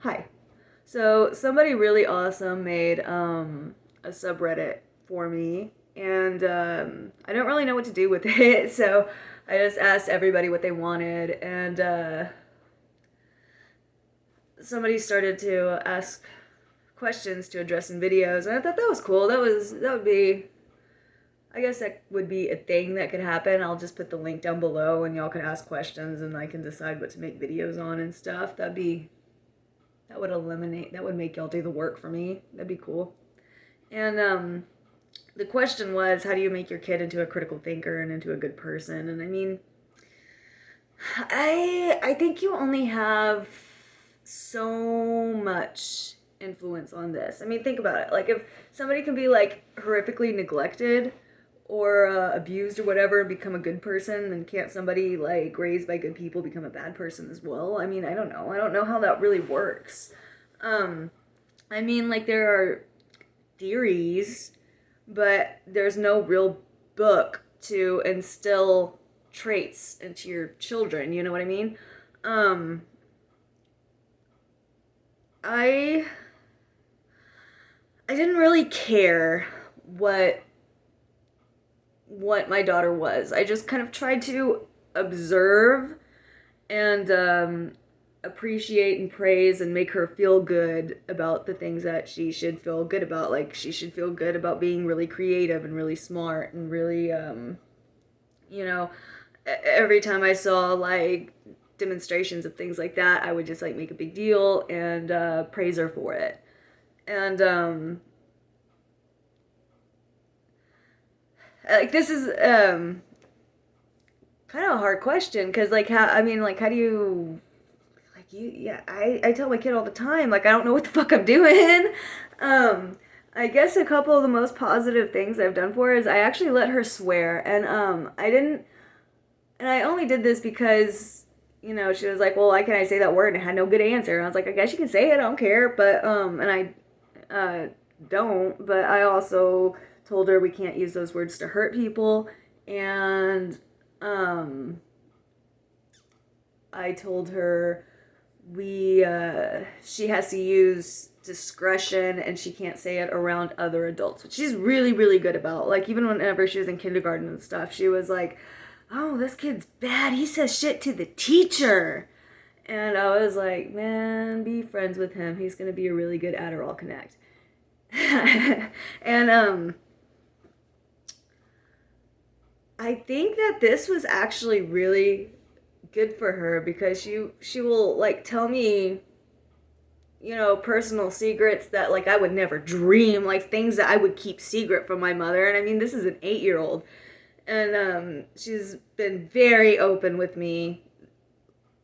Hi. So somebody really awesome made a subreddit for me, and I don't really know what to do with it. So I just asked everybody what they wanted, and somebody started to ask questions to address in videos, and I thought that was cool. That would be. I guess that would be a thing that could happen. I'll just put the link down below, and y'all can ask questions, and I can decide what to make videos on and stuff. That would make y'all do the work for me. That'd be cool. And the question was, how do you make your kid into a critical thinker and into a good person? And I mean, I think you only have so much influence on this. I mean, think about it. Like, if somebody can be like horrifically neglected or abused or whatever and become a good person, then can't somebody like raised by good people become a bad person as well? I mean, I don't know. I don't know how that really works. I mean, like, there are theories, but there's no real book to instill traits into your children. You know what I mean? I I didn't really care what my daughter was. I just kind of tried to observe and appreciate and praise and make her feel good about the things that she should feel good about. Like, she should feel good about being really creative and really smart and really, you know, every time I saw like demonstrations of things like that, I would just like make a big deal and praise her for it. And like, this is kind of a hard question, because like, how do you like, I tell my kid all the time, like, I don't know what the fuck I'm doing. I guess a couple of the most positive things I've done for her is I actually let her swear. And I only did this because, she was like, well, why can't I say that word? And I had no good answer. And I was like, I guess you can say it, I don't care. But and don't, but I also told her we can't use those words to hurt people. And I told her she has to use discretion, and she can't say it around other adults, which she's really, really good about. Like, even whenever she was in kindergarten and stuff, she was like, oh, this kid's bad, he says shit to the teacher. And I was like, man, be friends with him, he's gonna be a really good Adderall Connect. And I think that this was actually really good for her, because she will like tell me, personal secrets that like I would never dream, like things that I would keep secret from my mother. And I mean, this is an 8-year-old, and she's been very open with me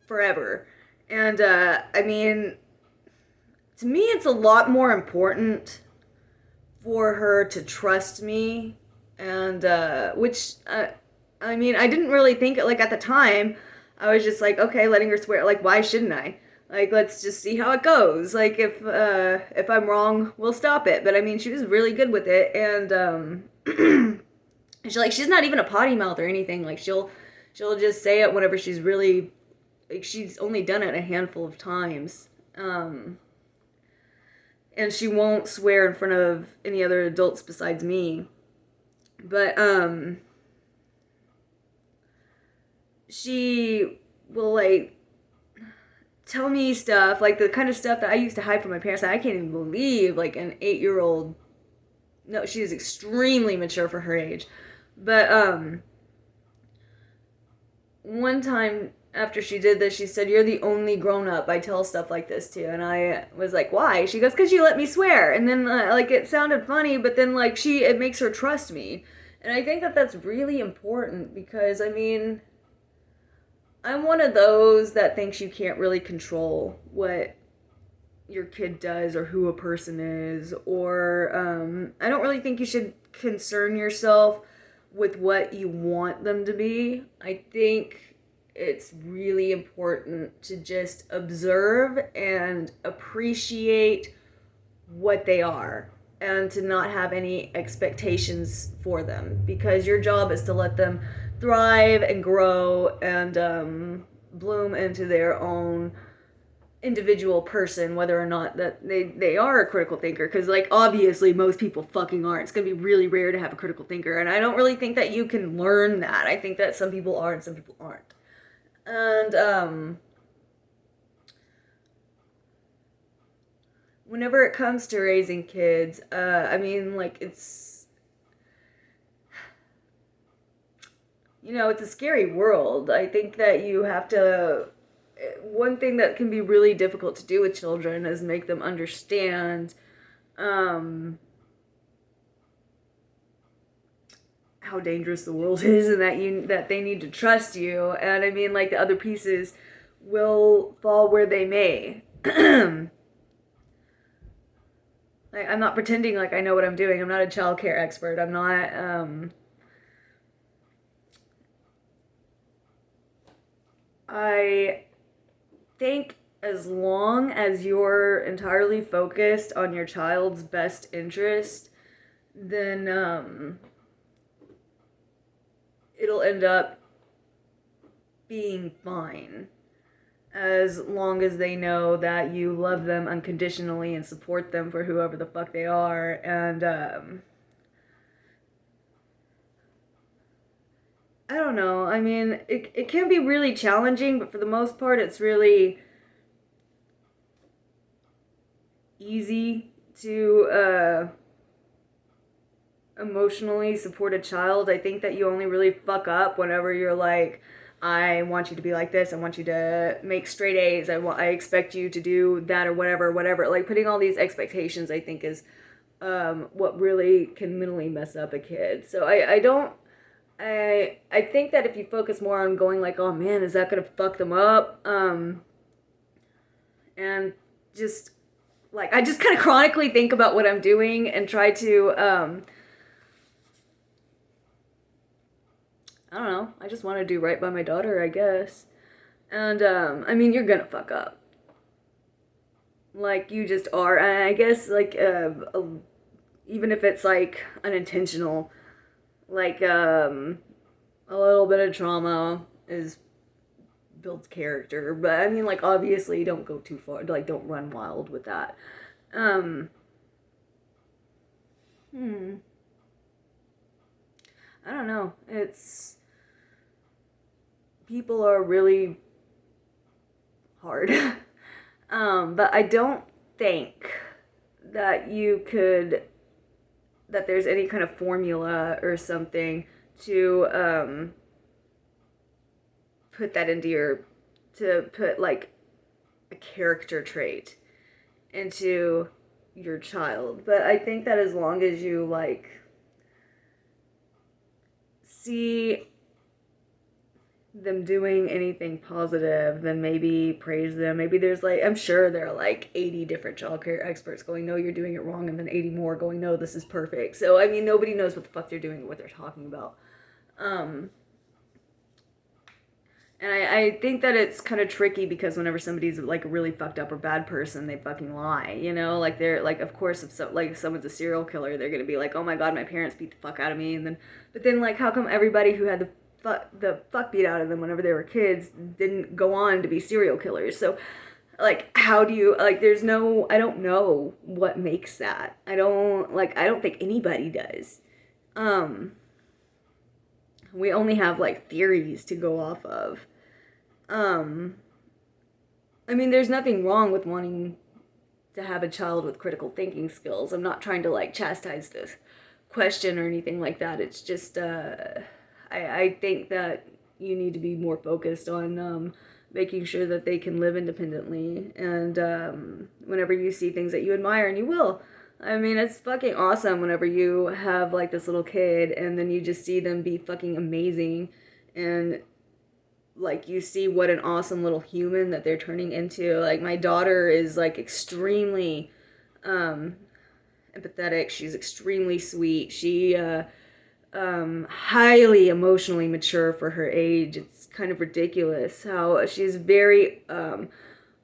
forever. And I mean, to me, it's a lot more important for her to trust me, and which I mean, I didn't really think it, like, at the time. I was just like, okay, letting her swear, like, why shouldn't I? Like, let's just see how it goes. Like, if I'm wrong, we'll stop it. But I mean, she was really good with it. And she's not even a potty mouth or anything. Like, she'll just say it whenever she's really, like, she's only done it a handful of times. And she won't swear in front of any other adults besides me. But she will like tell me stuff, like the kind of stuff that I used to hide from my parents, that I can't even believe, like, an 8-year-old. No, she is extremely mature for her age. But one time after she did this, she said, you're the only grown-up I tell stuff like this to. And I was like, why? She goes, because you let me swear. And then like, it sounded funny, but then like, it makes her trust me. And I think that that's really important, because I mean, I'm one of those that thinks you can't really control what your kid does or who a person is, or I don't really think you should concern yourself with what you want them to be. I think it's really important to just observe and appreciate what they are, and to not have any expectations for them, because your job is to let them thrive and grow and bloom into their own individual person whether or not that they are a critical thinker, because like obviously most people fucking aren't. It's gonna be really rare to have a critical thinker, and I don't really think that you can learn that. I think that some people are and some people aren't. And whenever it comes to raising kids, I mean, like, it's, you know, it's a scary world. I think that you have to, one thing that can be really difficult to do with children is make them understand how dangerous the world is, and that they need to trust you. And I mean, like, the other pieces will fall where they may. Like, I'm not pretending like I know what I'm doing. I'm not a child care expert. I'm not, I think as long as you're entirely focused on your child's best interest, then, it'll end up being fine. As long as they know that you love them unconditionally and support them for whoever the fuck they are. And I don't know. I mean, it can be really challenging, but for the most part, it's really easy to emotionally support a child. I think that you only really fuck up whenever you're like, I want you to be like this. I want you to make straight A's. I expect you to do that or whatever. Like, putting all these expectations, I think, is what really can mentally mess up a kid. So I think that if you focus more on going like, oh man, is that gonna fuck them up? And just like, I just kind of chronically think about what I'm doing and try to I don't know. I just want to do right by my daughter, I guess. And, I mean, you're gonna fuck up. Like, you just are. And I guess, like, even if it's, like, unintentional, like, a little bit of trauma builds character. But, I mean, like, obviously, don't go too far. Like, don't run wild with that. I don't know. People are really hard. But I don't think that that there's any kind of formula or something to put that to put like a character trait into your child. But I think that as long as you like see them doing anything positive, then maybe praise them. Maybe there's like, I'm sure there are like 80 different childcare experts going, no, you're doing it wrong, and then 80 more going, no, this is perfect. So I mean, nobody knows what the fuck they're doing or what they're talking about. And I think that it's kind of tricky because whenever somebody's like a really fucked up or bad person, they fucking lie, you know? Like, they're like, of course, if someone's a serial killer, they're gonna be like, oh my god, my parents beat the fuck out of me, and then, but then like, how come everybody who had the fuck beat out of them whenever they were kids didn't go on to be serial killers? So like, how do you, like, I don't know what makes that. I don't think anybody does. We only have like theories to go off of. I mean, there's nothing wrong with wanting to have a child with critical thinking skills. I'm not trying to like chastise this question or anything like that. It's just, I think that you need to be more focused on making sure that they can live independently. And whenever you see things that you admire, and you will, I mean, it's fucking awesome whenever you have like this little kid and then you just see them be fucking amazing, and like you see what an awesome little human that they're turning into. Like, my daughter is like extremely empathetic. She's extremely sweet. She highly emotionally mature for her age. It's kind of ridiculous how she's very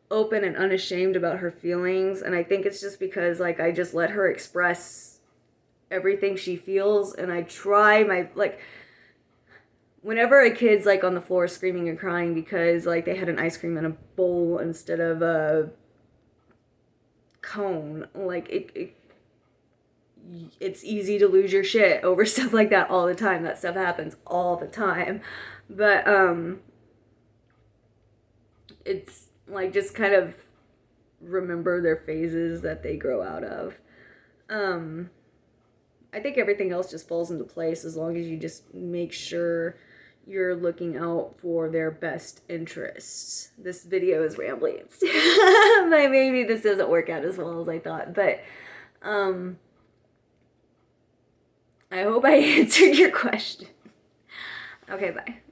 open and unashamed about her feelings. And I think it's just because like I just let her express everything she feels, and I try my like whenever a kid's like on the floor screaming and crying because like they had an ice cream in a bowl instead of a cone, like it's easy to lose your shit over stuff like that all the time. That stuff happens all the time. But it's like just kind of remember their phases that they grow out of. I think everything else just falls into place as long as you just make sure you're looking out for their best interests. This video is rambling. But maybe this doesn't work out as well as I thought. But I hope I answered your question. Okay, bye.